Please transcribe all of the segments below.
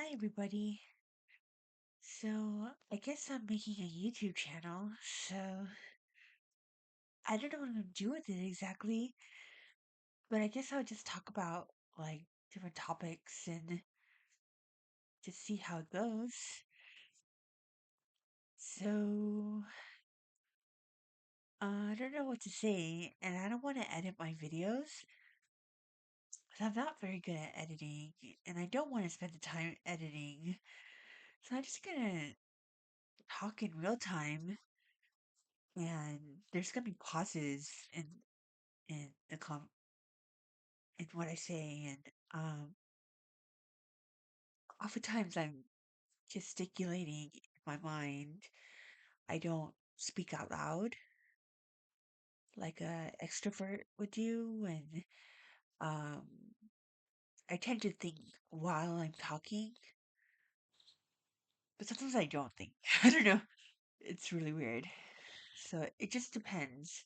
Hi, everybody. So, I guess I'm making a YouTube channel, so I don't know what I'm gonna do with it exactly, but I guess I'll just talk about like different topics and just see how it goes. So, I don't know what to say, and I don't want to edit my videos because I'm not very good at editing, and I don't want to spend the time editing. So, I'm just gonna talk in real time, and there's gonna be pauses in the in what I say, and oftentimes I'm gesticulating in my mind. I don't speak out loud like a extrovert would do, and um, I tend to think while I'm talking, but sometimes I don't think. I don't know. It's really weird. So it just depends.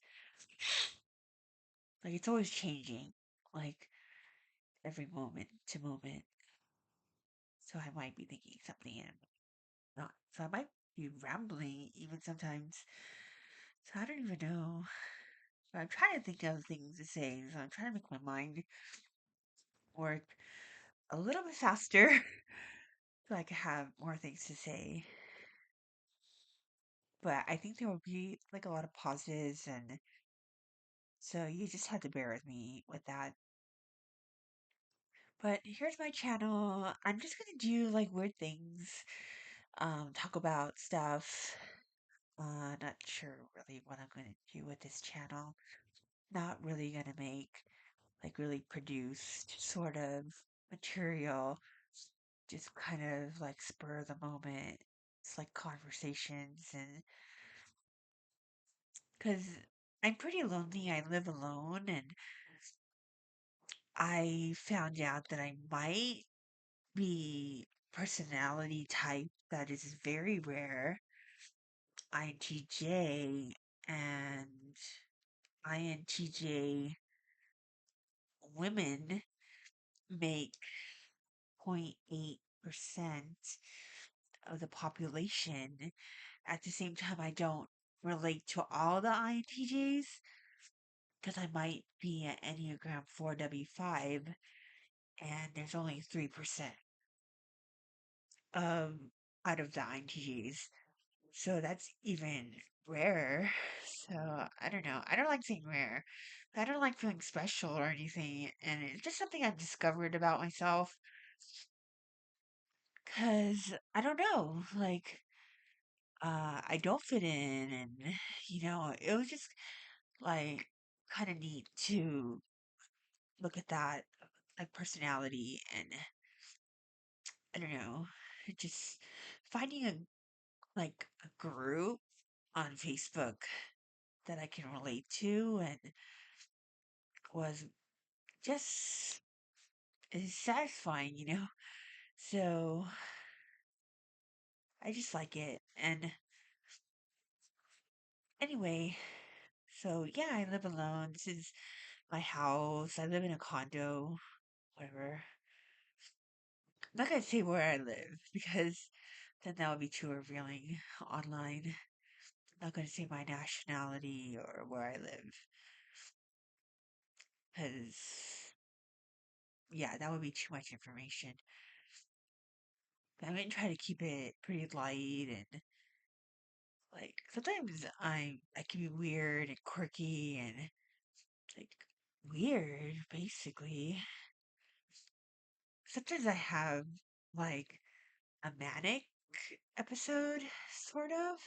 Like it's always changing, like every moment to moment. So I might be thinking something and not. So I might be rambling even sometimes. So I don't even know. But I'm trying to think of things to say, so I'm trying to make my mind work a little bit faster so I can have more things to say. But I think there will be like a lot of pauses, and so you just have to bear with me with that. But here's my channel. I'm just gonna do like weird things, talk about stuff. Not sure really what I'm gonna do with this channel. Not really gonna make like really produced sort of material, just kind of like spur of the moment. It's like conversations, and because I'm pretty lonely, I live alone, and I found out that I might be personality type that is very rare, INTJ, and INTJ women make 0.8% of the population. At the same time, I don't relate to all the INTJs because I might be an Enneagram 4W5 and there's only 3% of out of the INTJs. So that's even rarer. So I don't know. I don't like saying rare. I don't like feeling special or anything. And it's just something I've discovered about myself. Cause I don't know. Like, I don't fit in, and it was just like kind of neat to look at that like personality, and I don't know, just finding a group on Facebook that I can relate to, and was just is satisfying. So I just like it. And anyway, so yeah, I live alone. This is my house. I live in a condo, whatever. I'm not gonna say where I live because then that would be too revealing online. I'm not gonna say my nationality or where I live because, yeah, that would be too much information. But I'm gonna try to keep it pretty light, and like sometimes I can be weird and quirky and like weird basically. Sometimes I have like a manic episode, sort of.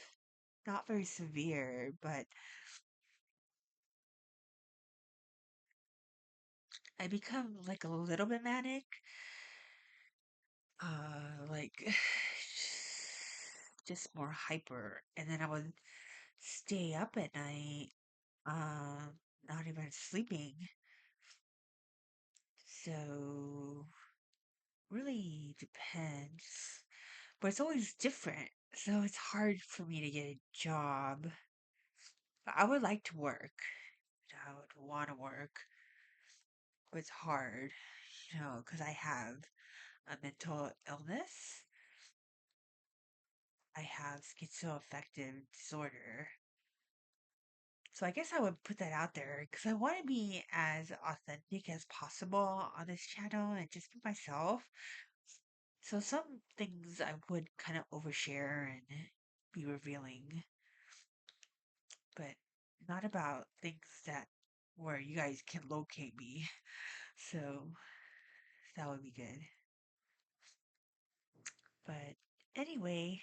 Not very severe, but I become like a little bit manic. Like just more hyper. And then I would stay up at night, not even sleeping. So really depends. But it's always different. So it's hard for me to get a job. But I would like to work. I would want to work. But it's hard, because I have a mental illness. I have schizoaffective disorder. So I guess I would put that out there because I want to be as authentic as possible on this channel and just be myself. So some things I would kind of overshare and be revealing, but not about things that where you guys can locate me. So that would be good. But anyway,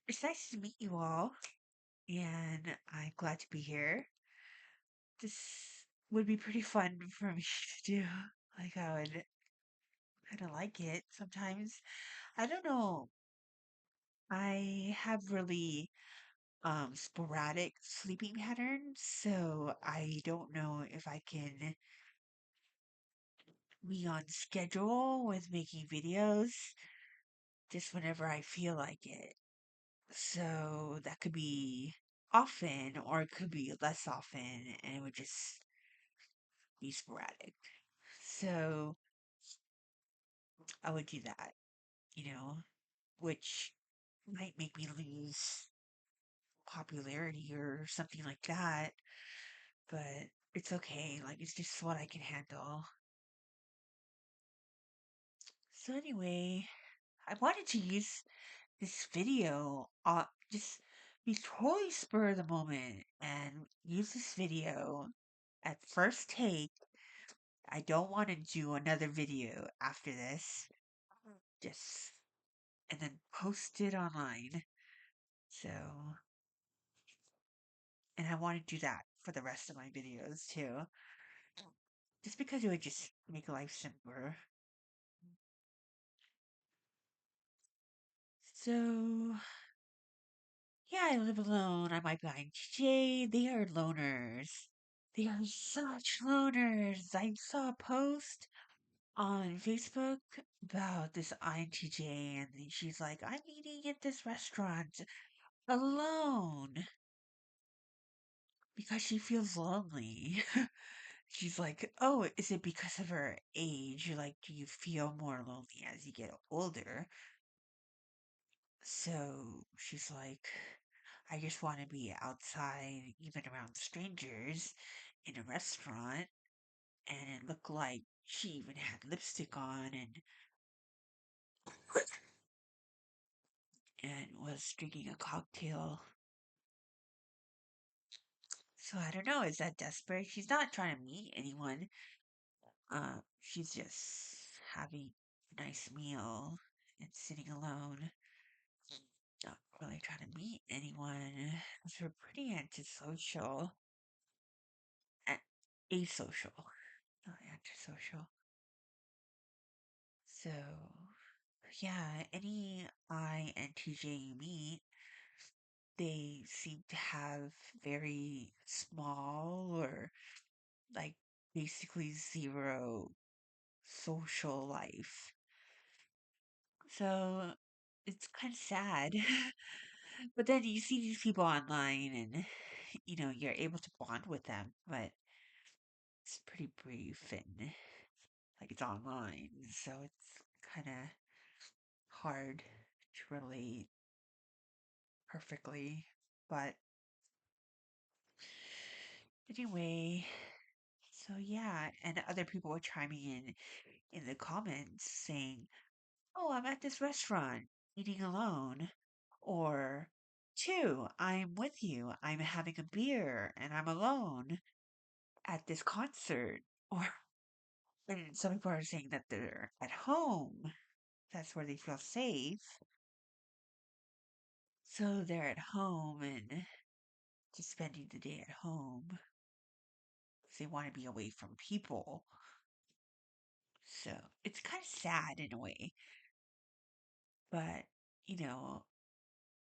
it's nice to meet you all, and I'm glad to be here. This would be pretty fun for me to do. Like, I would kind of like it sometimes. I don't know. I have really sporadic sleeping patterns, so I don't know if I can be on schedule with making videos just whenever I feel like it. So that could be often or it could be less often and it would just be sporadic. So I would do that, which might make me lose popularity or something like that, but it's okay. Like, it's just what I can handle. So, anyway, I wanted to use this video, just be totally spur of the moment and use this video at first take. I don't want to do another video after this, just and then post it online. So, and I want to do that for the rest of my videos too, just because it would just make life simpler. So, yeah, I live alone. I'm my behind TJ. They are loners. They are such loners. I saw a post on Facebook about this INTJ, and then she's like, I'm eating at this restaurant alone because she feels lonely. She's like, oh, is it because of her age? Like, do you feel more lonely as you get older? So she's like, I just want to be outside, even around strangers, in a restaurant. And it looked like she even had lipstick on and was drinking a cocktail. So I don't know, is that desperate? She's not trying to meet anyone. She's just having a nice meal and sitting alone. Not really trying to meet anyone. We're pretty antisocial. Asocial, not antisocial. So, yeah, any INTJ you meet, they seem to have very small or like basically zero social life. So it's kind of sad. But then you see these people online and, you're able to bond with them, but it's pretty brief and like it's online. So it's kind of hard to relate perfectly. But anyway, so yeah, and other people were chiming in the comments saying, "Oh, I'm at this restaurant eating alone," or two, "I'm with you. I'm having a beer and I'm alone at this concert," or and some people are saying that they're at home. That's where they feel safe. So they're at home and just spending the day at home. They want to be away from people. So it's kind of sad in a way, but you know,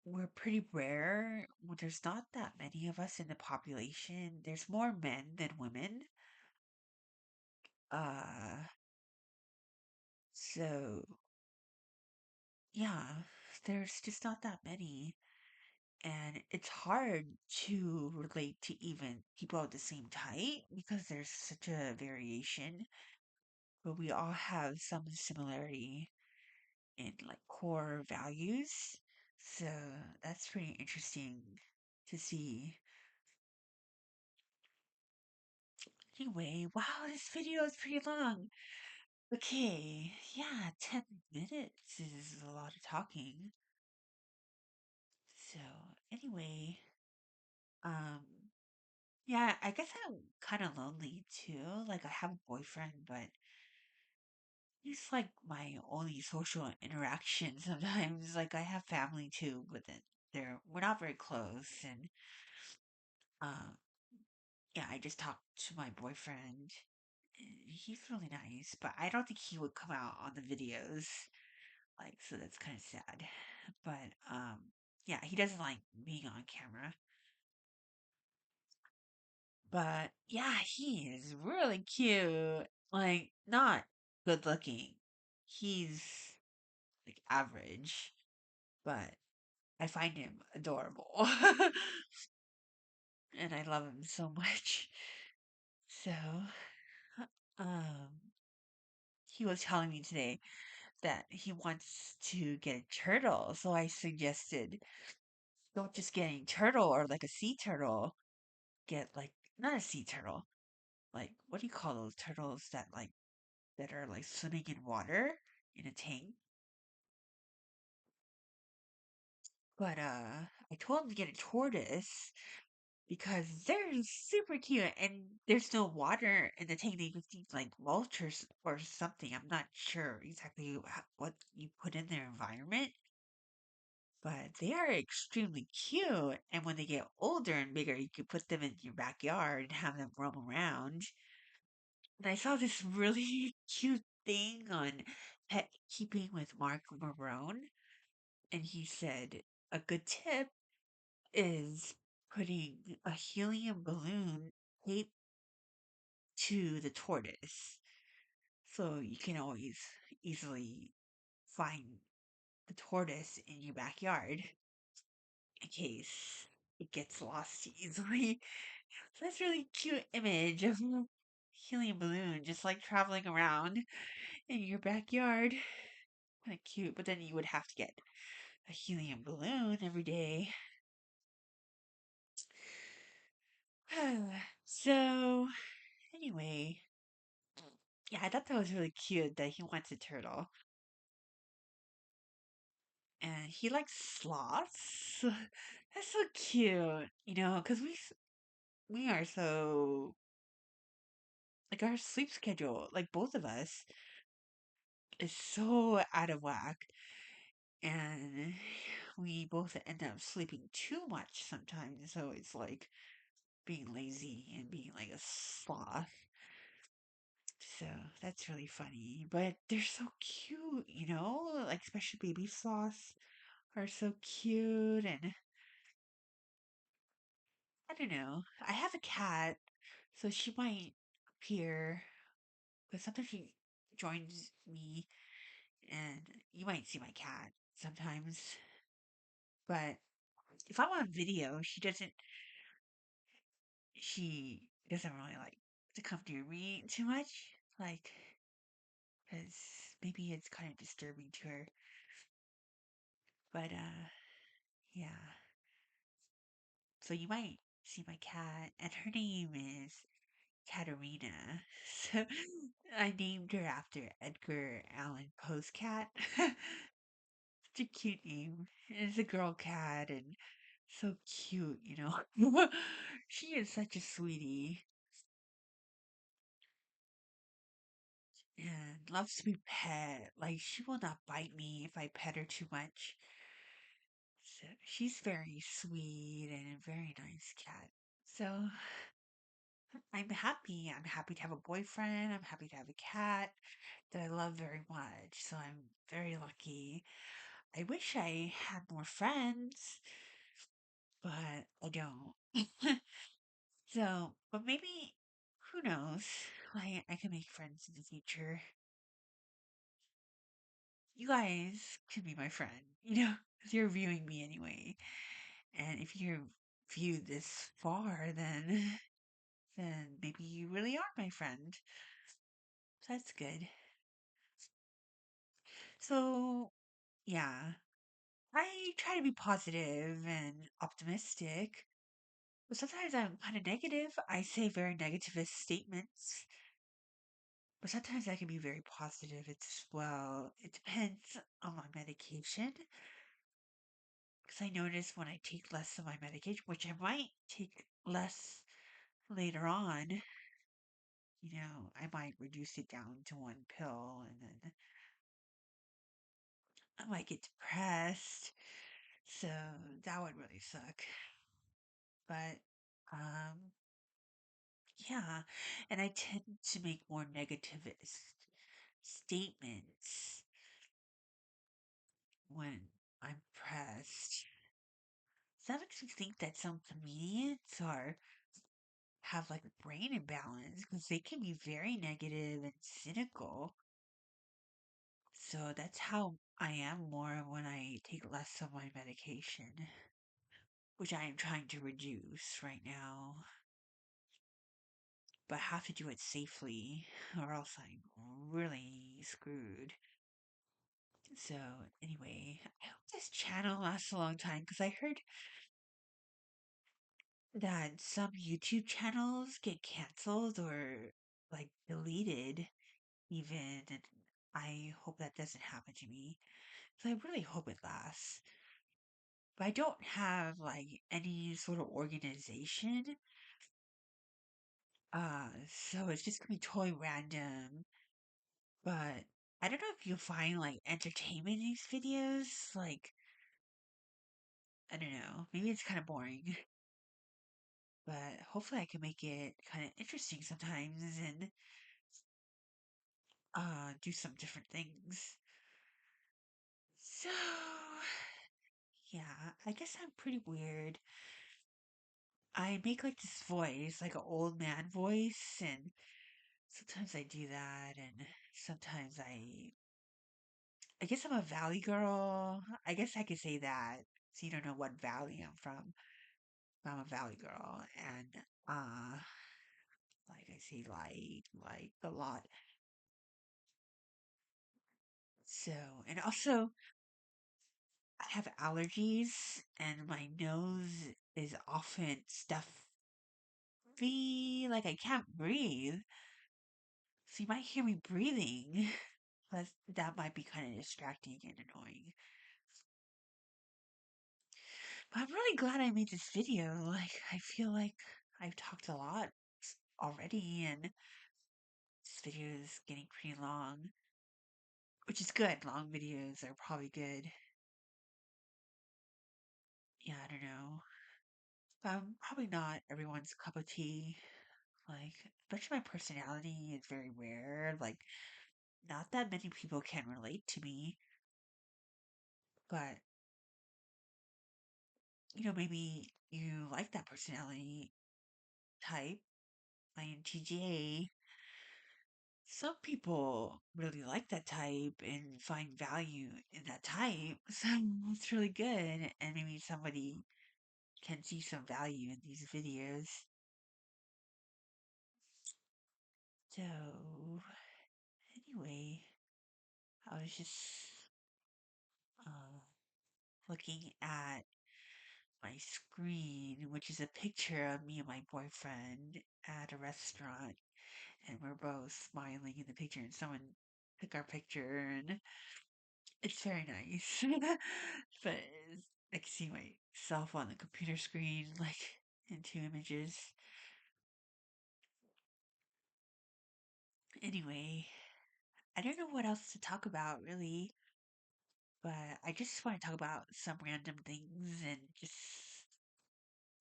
we're pretty rare. Well, there's not that many of us in the population. There's more men than women. Uh, so yeah, there's just not that many. And it's hard to relate to even people of the same type because there's such a variation. but we all have some similarity in like core values. So that's pretty interesting to see. Anyway, wow, this video is pretty long. Okay, yeah, 10 minutes is a lot of talking. So, anyway, um, yeah, I guess I'm kind of lonely too. Like, I have a boyfriend, but he's like my only social interaction sometimes. Like, I have family too, but then we're not very close. And, um, yeah, I just talked to my boyfriend. He's really nice, but I don't think he would come out on the videos. Like, so that's kind of sad. But, yeah, he doesn't like being on camera. But yeah, he is really cute. Like, not good looking. He's like average, but I find him adorable. And I love him so much. So, um, he was telling me today that he wants to get a turtle. So I suggested don't just get a turtle or like a sea turtle. Get like, not a sea turtle. Like, what do you call those turtles that are like swimming in water in a tank? But I told him to get a tortoise because they're super cute and there's no water in the tank. They just need like mulch or something. I'm not sure exactly what you put in their environment, but they are extremely cute. And when they get older and bigger, you can put them in your backyard and have them roam around. And I saw this really cute thing on pet keeping with Mark Marone, and he said a good tip is putting a helium balloon taped to the tortoise. So you can always easily find the tortoise in your backyard in case it gets lost easily. So that's really cute image of a helium balloon just like traveling around in your backyard. Kind of cute, but then you would have to get a helium balloon every day. So, anyway, yeah, I thought that was really cute that he wants a turtle. And he likes sloths. That's so cute, because we are so, like, our sleep schedule, like, both of us, is so out of whack. And we both end up sleeping too much sometimes. So it's like being lazy and being like a sloth. So that's really funny. But they're so cute, Like especially baby sloths are so cute and I don't know. I have a cat, so she might appear because sometimes she joins me and you might see my cat sometimes. But if I'm on video, she doesn't really like to come near me too much. Like, because maybe it's kind of disturbing to her. But yeah. So you might see my cat, and her name is Katerina. So I named her after Edgar Allan Poe's cat. Such a cute name. It's a girl cat and so cute. She is such a sweetie and loves to be pet. Like she will not bite me if I pet her too much. So she's very sweet and a very nice cat. So I'm happy. I'm happy to have a boyfriend. I'm happy to have a cat that I love very much. So I'm very lucky. I wish I had more friends, but I don't. But maybe, who knows? I can make friends in the future. You guys can be my friend, because you're viewing me anyway. And if you viewed this far, then maybe you really are my friend. So that's good. So, yeah, I try to be positive and optimistic, but sometimes I'm kind of negative. I say very negative statements, but sometimes I can be very positive as well. It depends on my medication. Because I notice when I take less of my medication, which I might take less later on, I might reduce it down to one pill and then I might get depressed. So that would really suck. But um yeah, and I tend to make more negativist statements when I'm pressed. So that makes me think that some comedians are have like a brain imbalance because they can be very negative and cynical. So that's how I am more when I take less of my medication, which I am trying to reduce right now. But I have to do it safely, or else I'm really screwed. So, anyway, I hope this channel lasts a long time because I heard that some YouTube channels get canceled or like deleted, even. And I hope that doesn't happen to me. So I really hope it lasts. But I don't have like any sort of organization. So it's just gonna be totally random. But I don't know if you'll find like entertainment in these videos. Like, I don't know. Maybe it's kind of boring. But hopefully I can make it kind of interesting sometimes and do some different things. So yeah, I guess I'm pretty weird. I make like this voice, like an old man voice, and sometimes I do that, and sometimes I guess I'm a valley girl. I guess I could say that. So you don't know what valley I'm from. I'm a valley girl, and uh, like I say, like a lot. So, and also I have allergies, and my nose is often stuffy, like I can't breathe. So you might hear me breathing. That might be kind of distracting and annoying. But I'm really glad I made this video. Like, I feel like I've talked a lot already, and this video is getting pretty long, which is good. Long videos are probably good. Yeah, I don't know. Probably not everyone's cup of tea. Like, especially my personality is very rare. Like, not that many people can relate to me, but maybe you like that personality type, INTJ. Some people really like that type and find value in that type. So it's really good. And maybe somebody can see some value in these videos. So, anyway, I was just uh, looking at my screen, which is a picture of me and my boyfriend at a restaurant, and we're both smiling in the picture, and someone took our picture, and it's very nice. But I can see myself on the computer screen, like in two images. Anyway, I don't know what else to talk about really, but I just want to talk about some random things and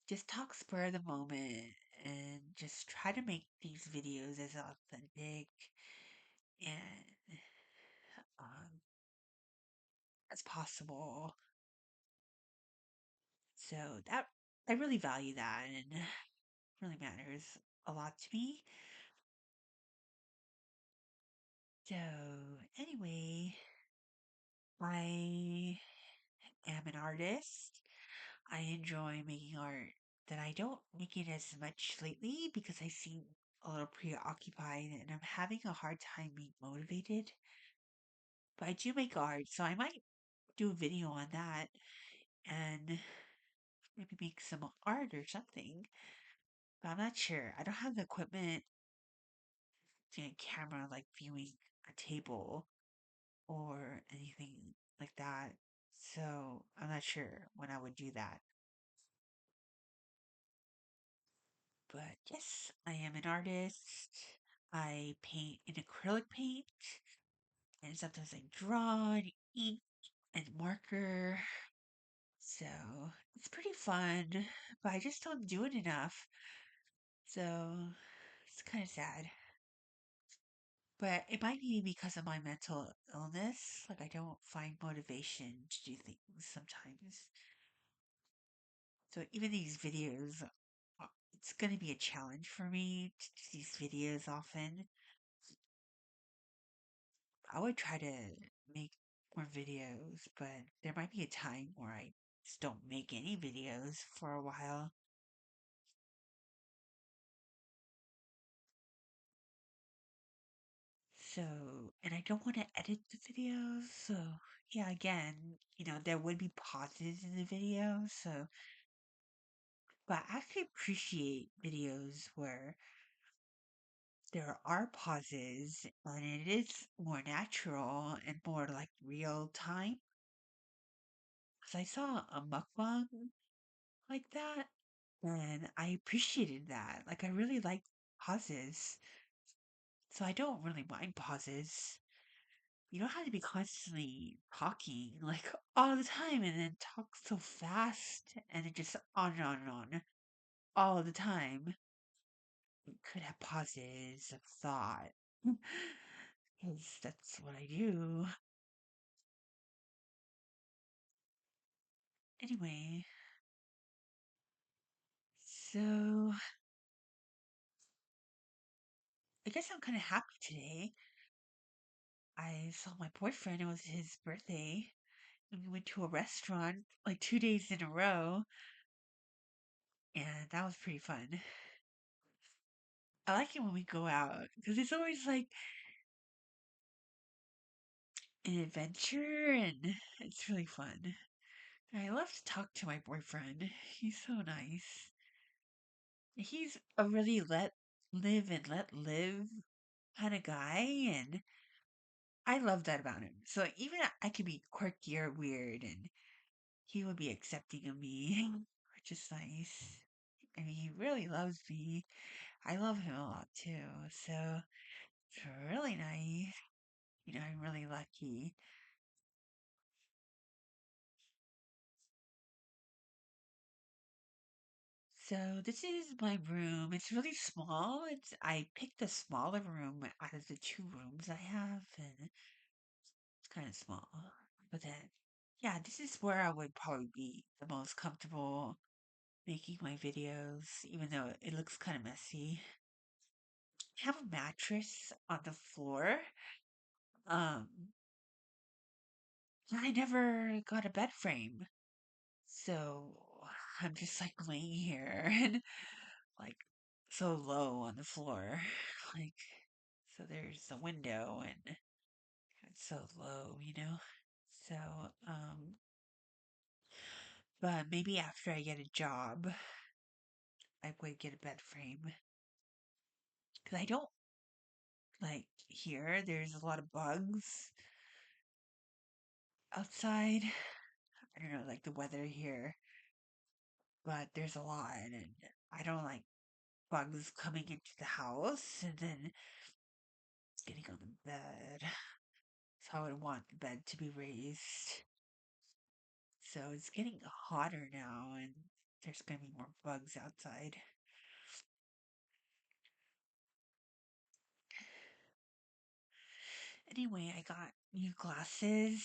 just talk spur of the moment and just try to make these videos as authentic and um, as possible. So that I really value that and really matters a lot to me. So anyway, I am an artist. I enjoy making art that I don't make it as much lately because I see a little preoccupied and I'm having a hard time being motivated. But I do make art, so I might do a video on that and maybe make some art or something. But I'm not sure. I don't have the equipment to get a camera like viewing a table or anything like that. So I'm not sure when I would do that. But yes, I am an artist. I paint in acrylic paint, and sometimes I draw and ink and marker. So it's pretty fun, but I just don't do it enough. So it's kind of sad. But it might be because of my mental illness. Like, I don't find motivation to do things sometimes. So even these videos, it's going to be a challenge for me to do these videos often. I would try to make more videos, but there might be a time where I just don't make any videos for a while. So, and I don't want to edit the videos. So, yeah, again, there would be pauses in the video. So, but I actually appreciate videos where there are pauses and it is more natural and more like real time. Because I saw a mukbang like that and I appreciated that. Like, I really like pauses. So I don't really mind pauses. You don't have to be constantly talking like all the time and then talk so fast and it just on and on and on all the time. You could have pauses of thought because that's what I do. Anyway, so I guess I'm kind of happy today. I saw my boyfriend, it was his birthday, and we went to a restaurant like 2 days in a row, and that was pretty fun. I like it when we go out because it's always like an adventure and it's really fun. I love to talk to my boyfriend. He's so nice. He's a really let live and let live kind of guy, and I love that about him. So even I could be quirky or weird, and he would be accepting of me, which is nice. I mean, he really loves me. I love him a lot too. So it's really nice. I'm really lucky. So this is my room. It's really small. I picked a smaller room out of the two rooms I have, and it's kind of small. But then, yeah, this is where I would probably be the most comfortable making my videos, even though it looks kind of messy. I have a mattress on the floor. Um, I never got a bed frame, so I'm just like laying here and like so low on the floor. Like, so there's a window and it's so low. So, but maybe after I get a job, I would get a bed frame. Cause I don't like here, there's a lot of bugs outside. I don't know, like the weather here, but there's a lot and I don't like bugs coming into the house and then getting on the bed. So I would want the bed to be raised. So it's getting hotter now, and there's gonna be more bugs outside. Anyway, I got new glasses.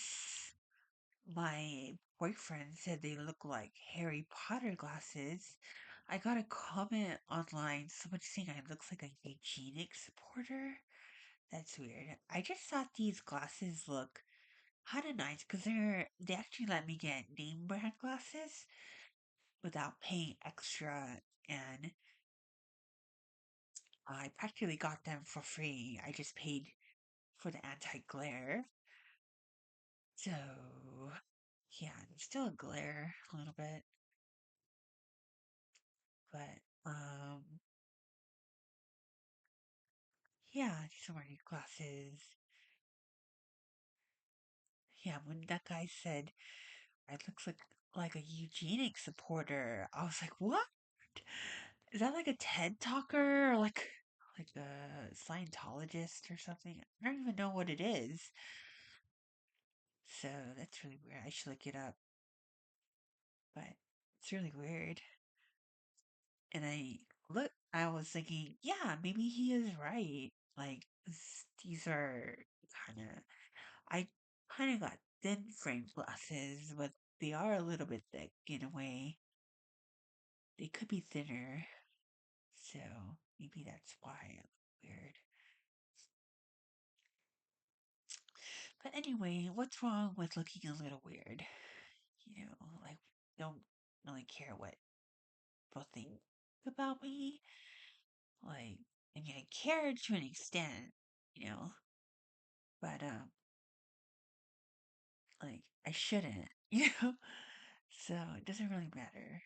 My boyfriend said they look like Harry Potter glasses. I got a comment online, somebody saying I looks like a eugenics supporter. That's weird. I just thought these glasses look kind of nice because they actually let me get name brand glasses without paying extra, and I practically got them for free. I just paid for the anti-glare. So, yeah, there's still a glare a little bit, but yeah, just wearing glasses. Yeah, when that guy said I looks like a eugenics supporter, I was like, what? Is that like a TED talker or like a Scientologist or something? I don't even know what it is. So that's really weird. I should look it up, but it's really weird. And I was thinking, yeah, maybe he is right. Like, these are kind of, I kind of got thin frame glasses, but they are a little bit thick in a way. They could be thinner, so maybe that's why I look weird. But anyway, what's wrong with looking a little weird? Like, don't really care what people think about me. Like, I mean, I care to an extent, you know, but like I shouldn't, you know. So it doesn't really matter,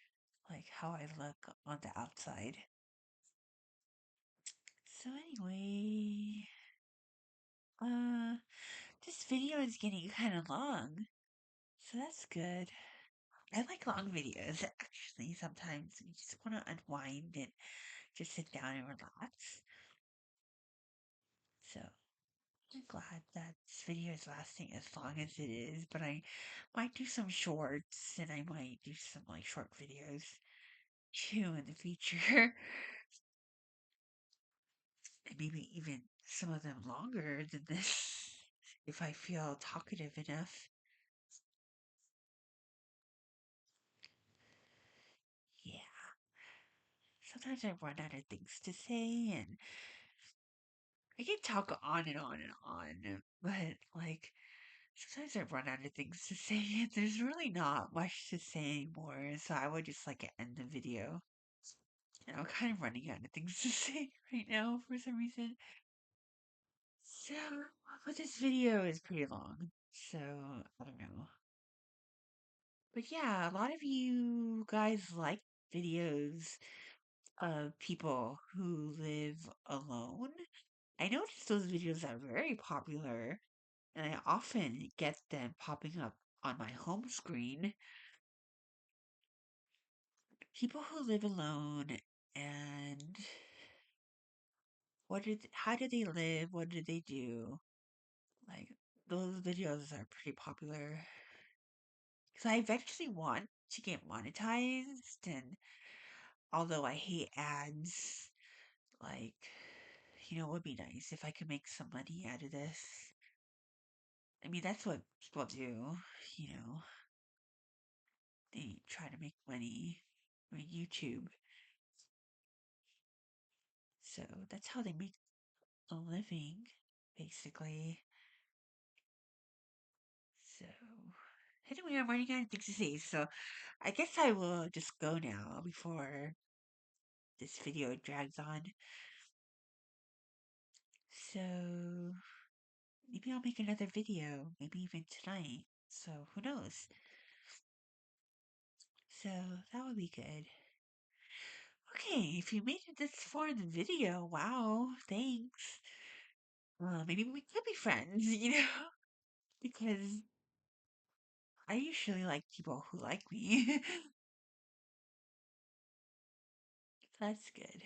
like how I look on the outside. So anyway, uh, this video is getting kind of long, so that's good. I like long videos actually. Sometimes you just want to unwind and just sit down and relax. So I'm glad that this video is lasting as long as it is, but I might do some shorts and I might do some like short videos too in the future. And maybe even some of them longer than this if I feel talkative enough. Yeah. Sometimes I run out of things to say and I can talk on and on and on, but like sometimes I run out of things to say and there's really not much to say anymore, so I would just like end the video. And I'm kind of running out of things to say right now for some reason. So, but this video is pretty long, so I don't know. But yeah, a lot of you guys like videos of people who live alone. I noticed those videos are very popular, and I often get them popping up on my home screen. People who live alone and how do they live? What do they do? Like those videos are pretty popular. Because I eventually want to get monetized, and although I hate ads, like, it would be nice if I could make some money out of this. I mean, that's what people do, you know, they try to make money on YouTube. So that's how they make a living, basically. So, anyway, I'm running out of things to say, so I guess I will just go now before this video drags on. So, maybe I'll make another video, maybe even tonight. So, who knows? So, that would be good. Okay, if you made it this far in the video, wow, thanks. Maybe we could be friends, because I usually like people who like me. That's good.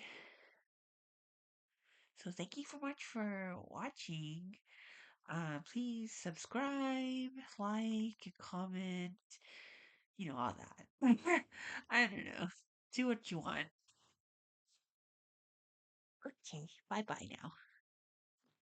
So thank you so much for watching. Please subscribe, like, comment, all that. I don't know. Do what you want. Okay, bye bye now.